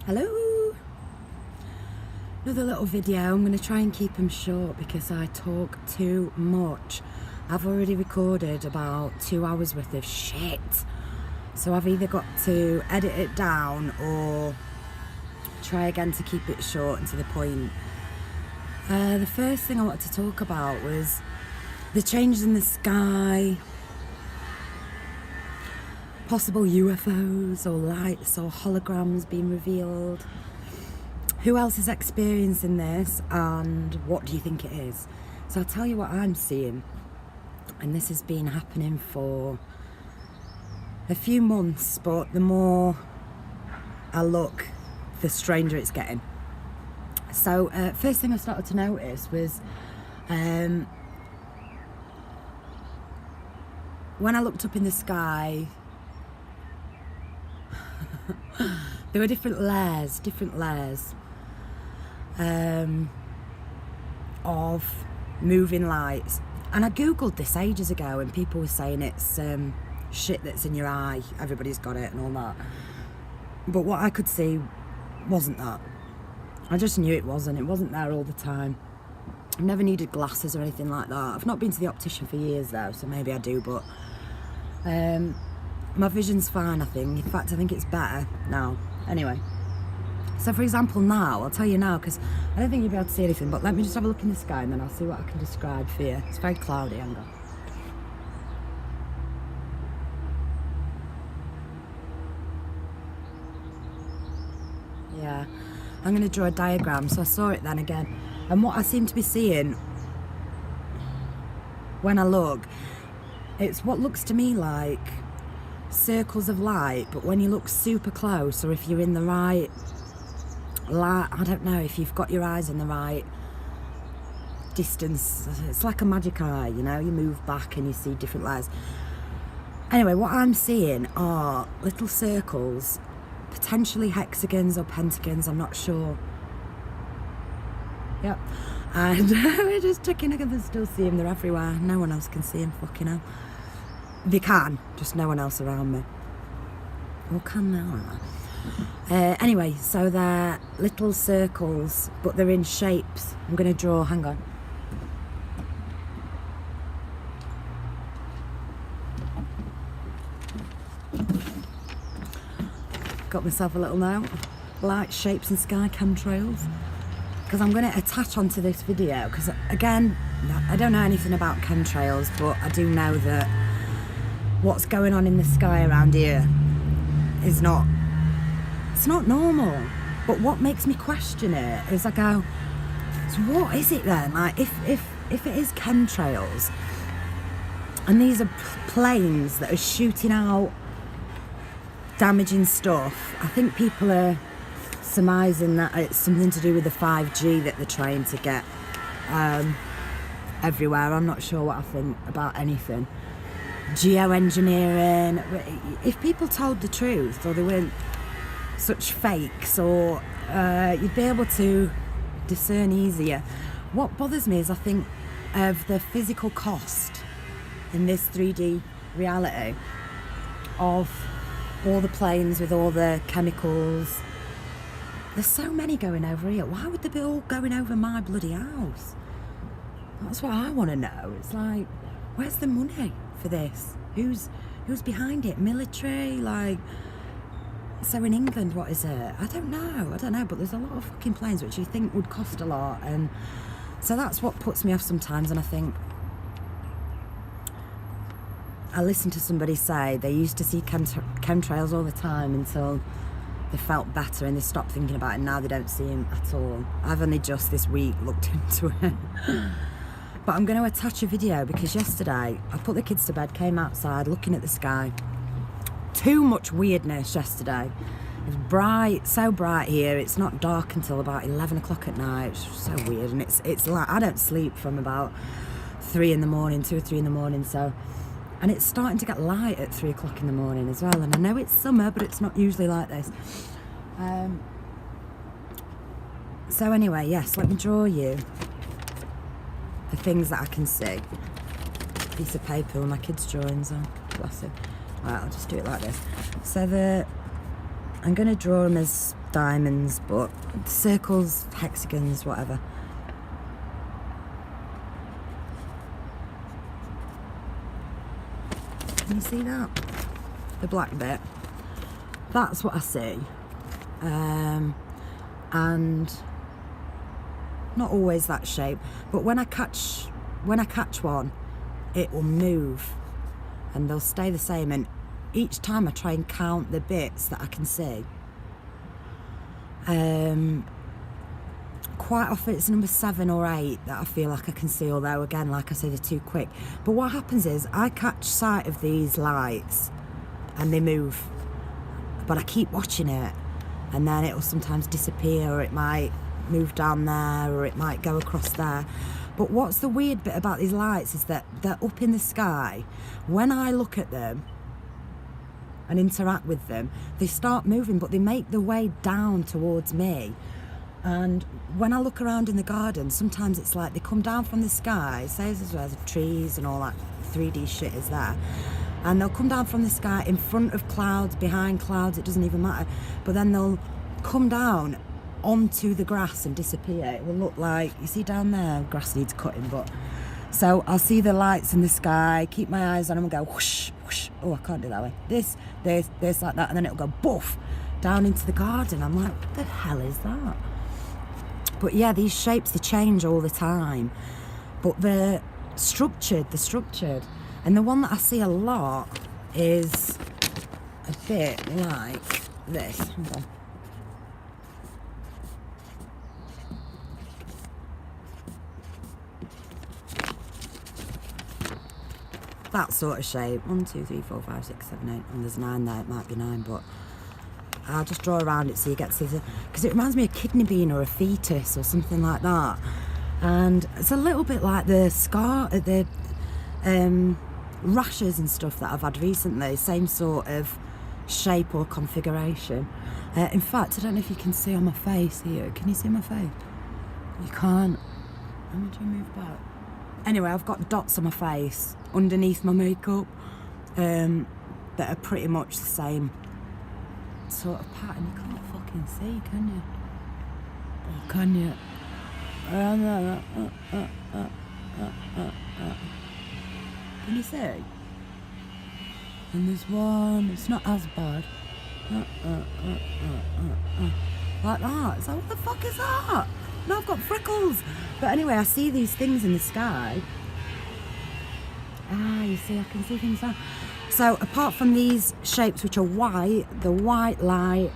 Hello! Another little video. I'm going to try and keep them short because I talk too much. I've already recorded about 2 hours worth of shit. So I've either got to edit it down or try again to keep it short and to the point. The first thing I wanted to talk about was the changes in the sky, possible UFOs or lights or holograms being revealed. Who else is experiencing this and what do you think it is? So I'll tell you what I'm seeing, and this has been happening for a few months, but the more I look, the stranger it's getting. So first thing I started to notice was when I looked up in the sky, there were different layers of moving lights. And I googled this ages ago and people were saying it's shit that's in your eye, everybody's got it and all that. But what I could see wasn't that. I just knew it wasn't there all the time. I've never needed glasses or anything like that. I've not been to the optician for years though, so maybe I do, but my vision's fine, I think. In fact, I think it's better now. Anyway, so for example now, I'll tell you now because I don't think you'll be able to see anything, but let me just have a look in the sky and then I'll see what I can describe for you. It's very cloudy, hang on. Yeah, I'm going to draw a diagram. So I saw it then again, and what I seem to be seeing when I look, it's what looks to me like circles of light, but when you look super close, or if you're in the right light, I don't know, if you've got your eyes in the right distance, it's like a magic eye, you know, you move back and you see different lights. Anyway, what I'm seeing are little circles, potentially hexagons or pentagons, I'm not sure. Yep. And we're just checking, I can still see them, they're everywhere, no one else can see them, fucking hell. They can, just no one else around me. Or can now? Anyway, so they're little circles, but they're in shapes. I'm going to draw, hang on. Got myself a little note. Light, shapes and sky chemtrails. Because I'm going to attach onto this video, because again, I don't know anything about chemtrails, but I do know that what's going on in the sky around here is not normal. But what makes me question it is I go, so what is it then? Like if it is chemtrails and these are planes that are shooting out damaging stuff, I think people are surmising that it's something to do with the 5G that they're trying to get everywhere. I'm not sure what I think about anything. Geoengineering. If people told the truth, or they weren't such fakes, or you'd be able to discern easier. What bothers me is I think of the physical cost in this 3D reality of all the planes with all the chemicals. There's so many going over here. Why would they be all going over my bloody house? That's what I want to know. It's like, where's the money for this? Who's behind it? Military? Like, so in England, what is it? I don't know, but there's a lot of fucking planes which you think would cost a lot, and so that's what puts me off sometimes. And I think, I listened to somebody say they used to see chemtrails all the time until they felt better and they stopped thinking about it, and now they don't see them at all. I've only just this week looked into it. But I'm going to attach a video because yesterday I put the kids to bed, came outside looking at the sky. Too much weirdness yesterday. It's bright, so bright here. It's not dark until about 11 o'clock at night. It's so weird, and it's like I don't sleep from about 3 in the morning, 2 or 3 in the morning. So, and it's starting to get light at 3 o'clock in the morning as well. And I know it's summer, but it's not usually like this. So anyway, yes, let me draw you the things that I can see. Piece of paper with my kids' drawings on. Bless him. Right, I'll just do it like this. So the I'm going to draw them as diamonds, but circles, hexagons, whatever. Can you see that? The black bit. That's what I see. And not always that shape, but when I catch one, it will move and they'll stay the same, and each time I try and count the bits that I can see. Quite often it's number 7 or 8 that I feel like I can see, although again, like I say, they're too quick. But what happens is I catch sight of these lights and they move, but I keep watching it, and then it'll sometimes disappear, or it might move down there, or it might go across there. But what's the weird bit about these lights is that they're up in the sky. When I look at them and interact with them, they start moving, but they make the way down towards me. And when I look around in the garden, sometimes it's like they come down from the sky, say as well as the trees and all that 3D shit is there, and they'll come down from the sky in front of clouds, behind clouds, it doesn't even matter, but then they'll come down onto the grass and disappear. It will look like, you see down there, grass needs cutting, but so I'll see the lights in the sky, keep my eyes on them and go whoosh, whoosh. Oh, I can't do that way. This, like that, and then it'll go boof down into the garden. I'm like, what the hell is that? But yeah, these shapes, they change all the time, but they're structured. And the one that I see a lot is a bit like this. Hold on. That sort of shape. 1, 2, 3, 4, 5, 6, 7, 8. And there's 9 there. It might be 9, but I'll just draw around it so you get to see the, because it reminds me of a kidney bean or a fetus or something like that. And it's a little bit like the scar, the rashes and stuff that I've had recently. Same sort of shape or configuration. In fact, I don't know if you can see on my face here. Can you see my face? You can't. Let me just move back. Anyway, I've got dots on my face underneath my makeup that are pretty much the same sort of pattern. You can't fucking see, can you? Or can you? Can you see? And there's one, it's not as bad. Like that. So what the fuck is that? No, I've got freckles. But anyway, I see these things in the sky. Ah, you see, I can see things there. So apart from these shapes, which are white, the white light,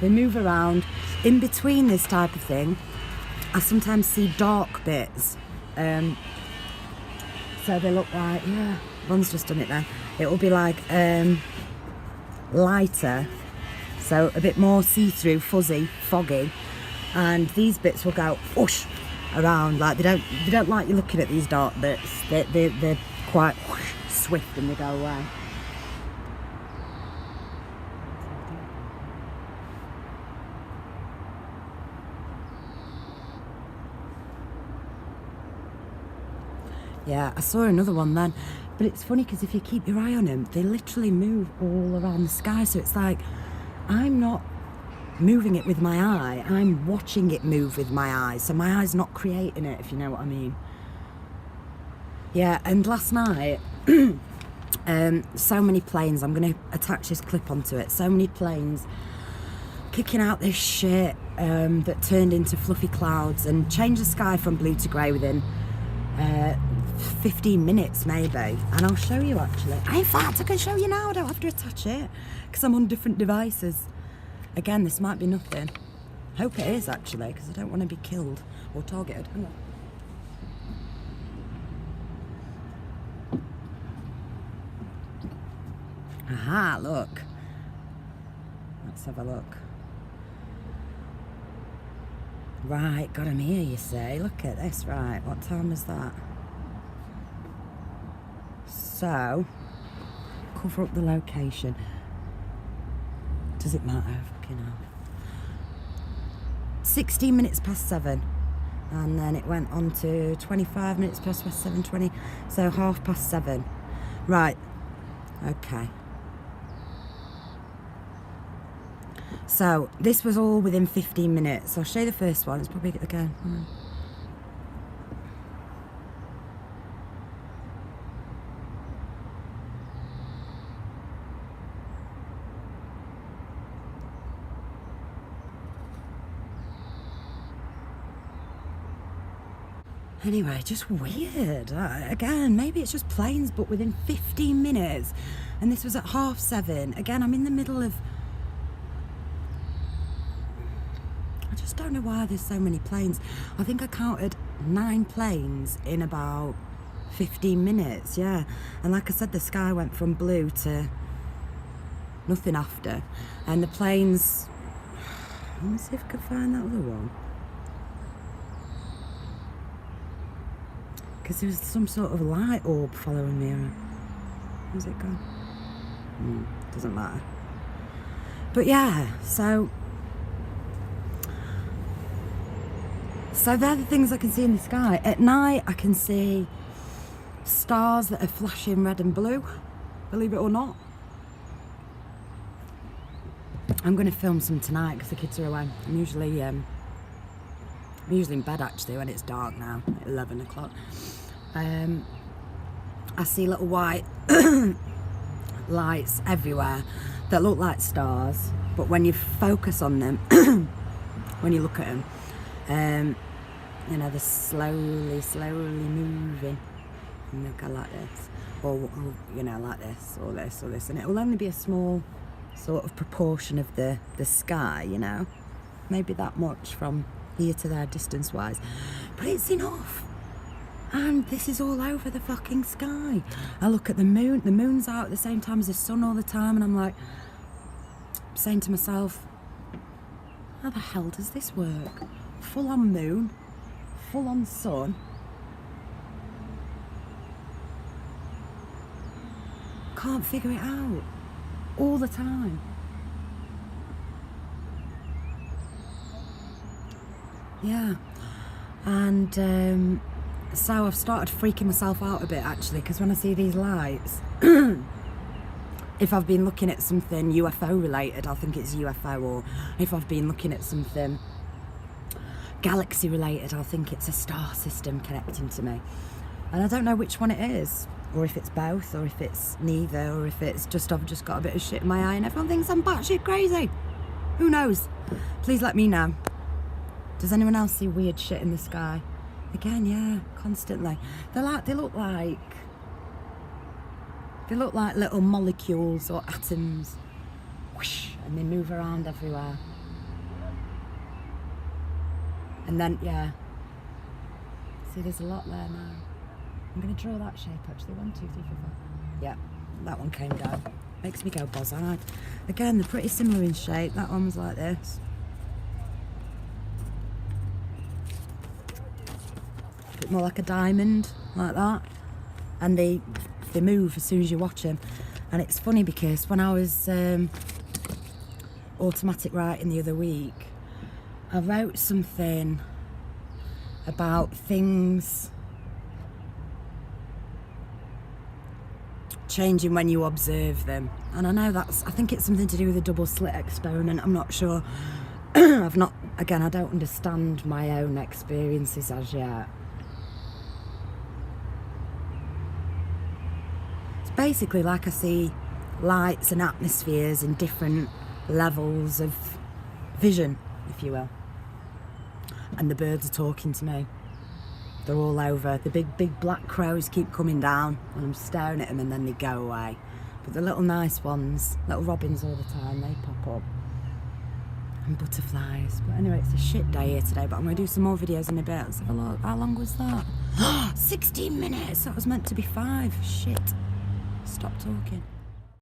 they move around. In between this type of thing, I sometimes see dark bits. So they look like, yeah, Ron's just done it there. It will be like lighter, so a bit more see-through, fuzzy, foggy. And these bits will go whoosh around, like they don't like you looking at these dark bits. They're quite whoosh, swift, and they go away. Yeah, I saw another one then, but it's funny because if you keep your eye on them, they literally move all around the sky. So it's like I'm not moving it with my eye, I'm watching it move with my eyes, so my eye's not creating it, if you know what I mean. Yeah, and last night so many planes, I'm going to attach this clip onto it, so many planes kicking out this shit that turned into fluffy clouds and changed the sky from blue to grey within 15 minutes maybe. And I'll show you actually. In fact, I can show you now, I don't have to attach it because I'm on different devices. Again, this might be nothing. Hope it is actually, because I don't want to be killed or targeted. Hang on. Aha, look. Let's have a look. Right, got him here, you see. Look at this, right. What time was that? So, cover up the location. Does it matter? Fucking hell. 16 minutes past 7. And then it went on to 25 minutes past 7:20. So 7:30. Right. Okay. So this was all within 15 minutes. I'll show you the first one. It's probably again. Anyway, just weird. Again, maybe it's just planes, but within 15 minutes. And this was at 7:30. Again, I'm in the middle of... I just don't know why there's so many planes. I think I counted 9 planes in about 15 minutes, yeah. And like I said, the sky went from blue to nothing after. And the planes... Let me see if I can find that other one. Because there was some sort of light orb following me around. Where's it gone? Doesn't matter. But yeah, so they're the things I can see in the sky. At night, I can see stars that are flashing red and blue, believe it or not. I'm going to film some tonight because the kids are away. I'm usually in bed actually when it's dark now, at 11 o'clock. I see little white lights everywhere that look like stars, but when you focus on them, when you look at them, you know, they're slowly moving, and they go like this, or you know, like this, or this, or this, and it will only be a small sort of proportion of the sky, you know, maybe that much from here to there distance wise, but it's enough. And this is all over the fucking sky. I look at the moon's out at the same time as the sun all the time, and I'm like saying to myself, how the hell does this work? Full on moon, full on sun. Can't figure it out. All the time. Yeah. And so I've started freaking myself out a bit actually, because when I see these lights, if I've been looking at something UFO related, I'll think it's UFO, or if I've been looking at something galaxy related, I'll think it's a star system connecting to me. And I don't know which one it is, or if it's both, or if it's neither, or if it's just I've just got a bit of shit in my eye and everyone thinks I'm batshit crazy. Who knows? Please let me know. Does anyone else see weird shit in the sky? Again, yeah, constantly. They look like little molecules or atoms, whoosh, and they move around everywhere. And then, yeah, see, there's a lot there now. I'm going to draw that shape actually. 1, 2, 3, 4, 5. Yeah, that one came down. Makes me go buzz-eyed. Again, they're pretty similar in shape. That one was like this. A bit more like a diamond, like that. And they move as soon as you watch them. And it's funny because when I was automatic writing the other week, I wrote something about things changing when you observe them. And I know I think it's something to do with the double slit experiment. I'm not sure. I don't understand my own experiences as yet. Basically, like I see lights and atmospheres in different levels of vision, if you will. And the birds are talking to me. They're all over. The big black crows keep coming down and I'm staring at them and then they go away. But the little nice ones, little robins all the time, they pop up. And butterflies. But anyway, it's a shit day here today, but I'm going to do some more videos in a bit. Let's have a look. How long was that? 16 minutes! That was meant to be 5. Shit. Stop talking.